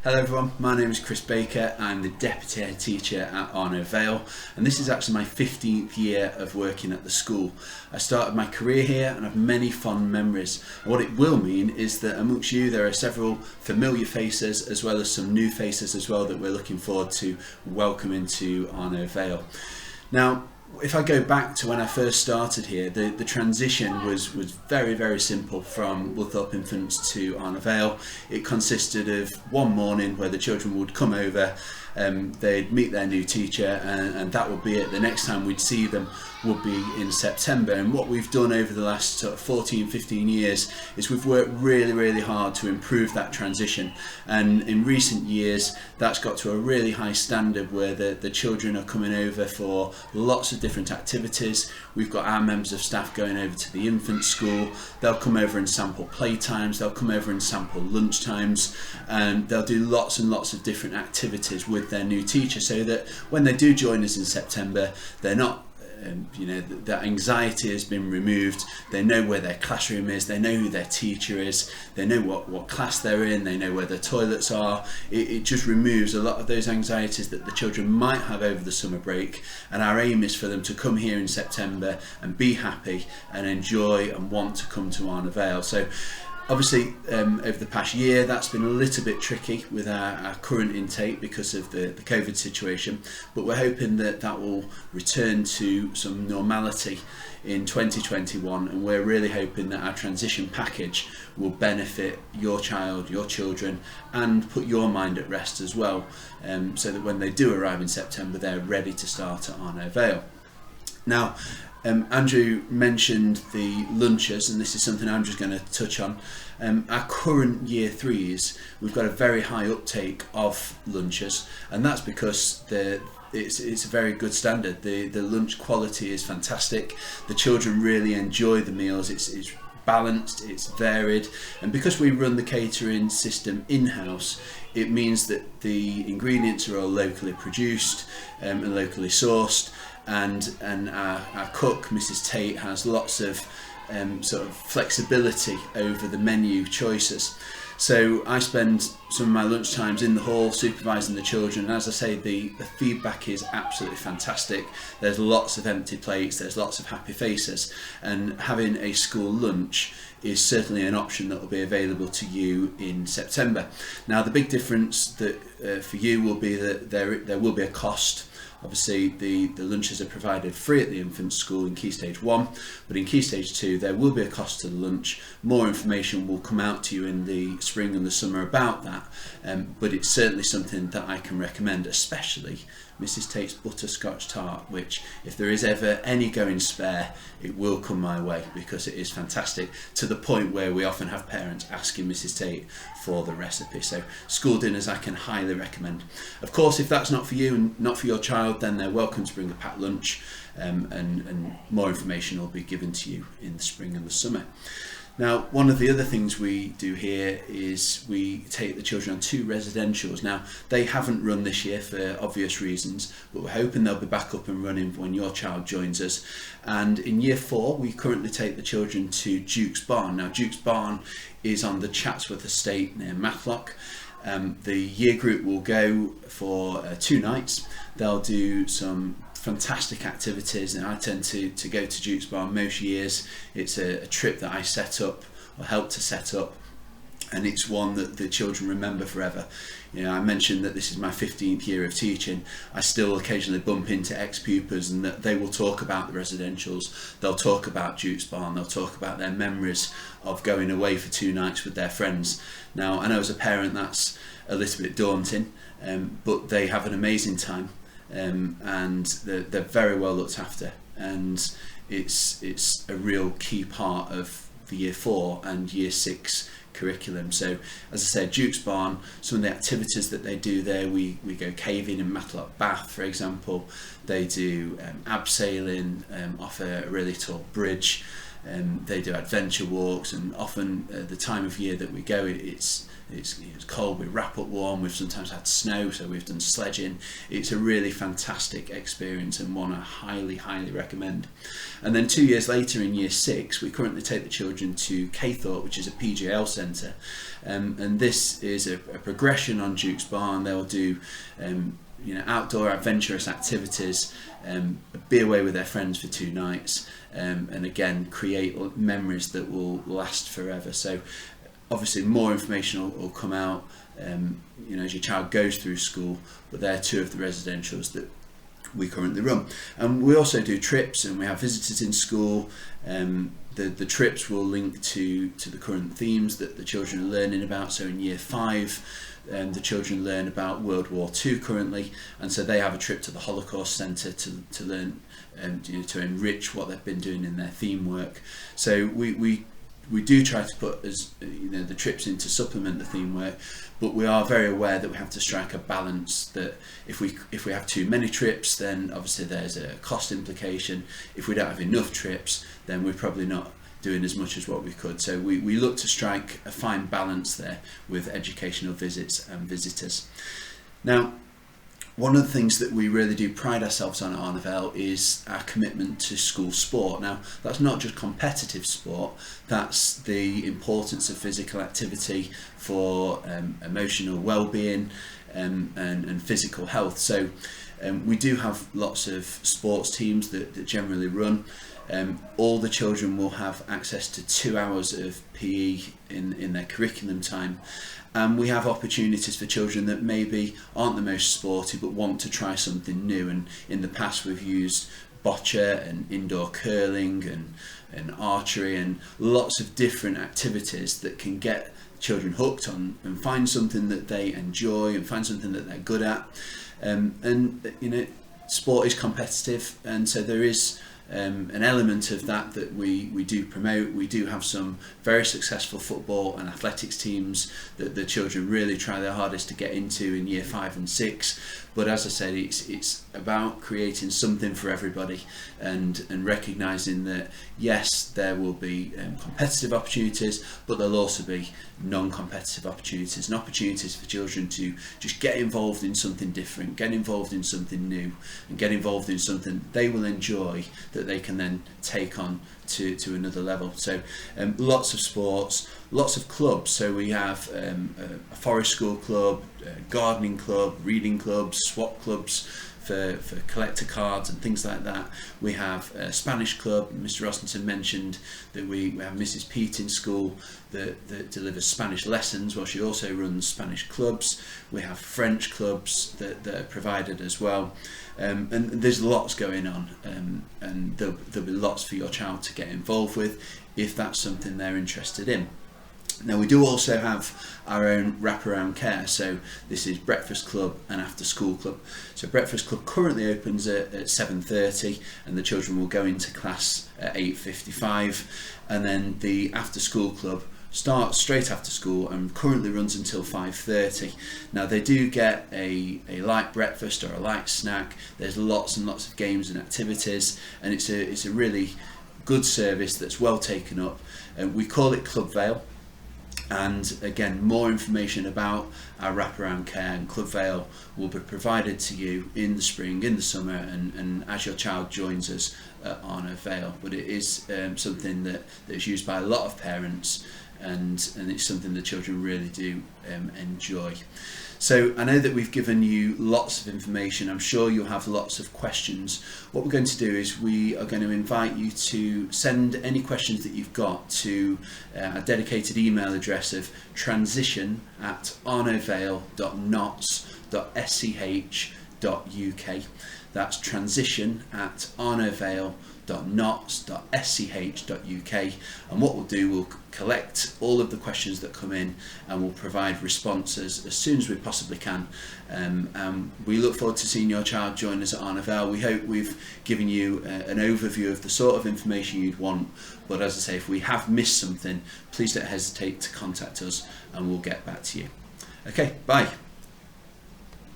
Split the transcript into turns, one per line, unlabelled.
Hello everyone, my name is Chris Baker. I'm the Deputy Head Teacher at Arno Vale, and this is actually my 15th year of working at the school. I started my career here and have many fond memories. And what it will mean is that amongst you there are several familiar faces as well as some new faces as well that we're looking forward to welcoming to Arno Vale. Now, if I go back to when I first started here, the transition was very simple from Woodthorpe Infants to Arno Vale. It consisted of one morning where the children would come over, they'd meet their new teacher, and that would be it. The next time we'd see them would be in September. And what we've done over the last 14-15 years is we've worked really hard to improve that transition, and in recent years that's got to a really high standard where the children are coming over for lots of different activities. We've got our members of staff going over to the infant school. They'll come over and sample playtimes, they'll come over and sample lunchtimes, and they'll do lots and lots of different activities with their new teacher, so that when they do join us in September, they're not that anxiety has been removed. They know where their classroom is, they know who their teacher is, they know what class they're in, they know where the toilets are. It just removes a lot of those anxieties that the children might have over the summer break, and our aim is for them to come here in September and be happy and enjoy and want to come to Arno Vale. So obviously, over the past year, that's been a little bit tricky with our current intake because of the COVID situation, but we're hoping that will return to some normality in 2021, and we're really hoping that our transition package will benefit your child, your children, and put your mind at rest as well, so that when they do arrive in September, they're ready to start at Arno Vale. Now, Andrew mentioned the lunches, and this is something Andrew's going to touch on. Our current year threes, we've got a very high uptake of lunches, and that's because it's a very good standard. The lunch quality is fantastic. The children really enjoy the meals. It's balanced, it's varied, and because we run the catering system in-house, it means that the ingredients are all locally produced and locally sourced. And our cook, Mrs. Tate, has lots of sort of flexibility over the menu choices. So I spend some of my lunch times in the hall supervising the children, and as I say, the feedback is absolutely fantastic. There's lots of empty plates, there's lots of happy faces, and having a school lunch is certainly an option that will be available to you in September. Now, the big difference that for you will be that there will be a cost. Obviously, the lunches are provided free at the infant school in Key Stage 1, but in Key Stage 2 there will be a cost to the lunch. More information will come out to you in the spring and the summer about that, but it's certainly something that I can recommend, especially Mrs. Tate's butterscotch tart, which, if there is ever any going spare, it will come my way because it is fantastic, to the point where we often have parents asking Mrs. Tate for the recipe. So school dinners I can highly recommend. Of course, if that's not for you and not for your child, then they're welcome to bring a packed lunch, and more information will be given to you in the spring and the summer. Now, one of the other things we do here is we take the children on 2 residentials. Now, they haven't run this year for obvious reasons, but we're hoping they'll be back up and running when your child joins us. And in year 4, we currently take the children to Duke's Barn. Now, Duke's Barn is on the Chatsworth estate near Matlock. The year group will go for 2 nights. They'll do some fantastic activities, and I tend to go to Duke's Barn most years. It's a trip that I set up or helped to set up, and it's one that the children remember forever. I mentioned that this is my 15th year of teaching. I still occasionally bump into ex-pupils, and that they will talk about the residentials, they'll talk about Duke's Barn, they'll talk about their memories of going away for 2 nights with their friends. Now, I know as a parent that's a little bit daunting, but they have an amazing time. And they're very well looked after, and it's a real key part of the year 4 and year 6 curriculum. So, as I said, Duke's Barn, some of the activities that they do there, we go caving in Matlock Bath, for example. They do abseiling off a really tall bridge. They do adventure walks, and often the time of year that we go, it's it's cold, we wrap up warm, we've sometimes had snow, so we've done sledging. It's a really fantastic experience and one I highly recommend. And then 2 years later in year 6, we currently take the children to Caythorpe, which is a PGL centre, and this is a progression on Duke's Barn. They'll do outdoor adventurous activities, be away with their friends for 2 nights, and again create memories that will last forever. So obviously more information will come out as your child goes through school, but they're 2 of the residentials that we currently run. And we also do trips, and we have visitors in school. The trips will link to the current themes that the children are learning about. So in year 5, the children learn about World War II currently, and so they have a trip to the Holocaust Centre to learn to enrich what they've been doing in their theme work. So we do try to put the trips in to supplement the theme work, but we are very aware that we have to strike a balance, that if we have too many trips, then obviously there's a cost implication. If we don't have enough trips, then we're probably not doing as much as what we could. So we look to strike a fine balance there with educational visits and visitors. Now, one of the things that we really do pride ourselves on at Arnavale is our commitment to school sport. Now, that's not just competitive sport, that's the importance of physical activity for emotional well-being and physical health. So we do have lots of sports teams that generally run. All the children will have access to 2 hours of PE in their curriculum time, and we have opportunities for children that maybe aren't the most sporty but want to try something new. And in the past we've used bocce and indoor curling and archery and lots of different activities that can get children hooked on and find something that they enjoy and find something that they're good at. Sport is competitive, and so there is an element of that we do promote. We do have some very successful football and athletics teams that the children really try their hardest to get into in year 5 and 6. But as I said, it's about creating something for everybody, and recognising that yes, there will be competitive opportunities, but there'll also be non-competitive opportunities and opportunities for children to just get involved in something different, get involved in something new, and get involved in something they will enjoy that they can then take on to another level. So lots of sports, lots of clubs. So we have a forest school club, a gardening club, reading clubs, swap clubs for collector cards and things like that. We have a Spanish club. Mr. Rossington mentioned that we have Mrs. Pete in school that delivers Spanish lessons, while she also runs Spanish clubs. We have French clubs that are provided as well. And there's lots going on, and there'll be lots for your child to get involved with if that's something they're interested in. Now, we do also have our own wraparound care, so this is breakfast club and after school club. So breakfast club currently opens at 7:30, and the children will go into class at 8:55, and then the after school club starts straight after school and currently runs until 5:30. Now, they do get a light breakfast or a light snack. There's lots and lots of games and activities, and it's a really good service that's well taken up. We call it Club Vale. And again, more information about our wraparound care and Club Vale will be provided to you in the spring, in the summer, and as your child joins us at Arnavale. But it is something that is used by a lot of parents, and it's something the children really do enjoy. So I know that we've given you lots of information. I'm sure you'll have lots of questions. What we're going to do is we are going to invite you to send any questions that you've got to a dedicated email address of transition@arnavale.nots.sch.uk. That's transition@arnavale.nots.sch.uk, and what we'll do, we'll collect all of the questions that come in and we'll provide responses as soon as we possibly can. We look forward to seeing your child join us at Arnavale. We hope we've given you an overview of the sort of information you'd want, but as I say, if we have missed something, please don't hesitate to contact us and we'll get back to you. Okay, bye.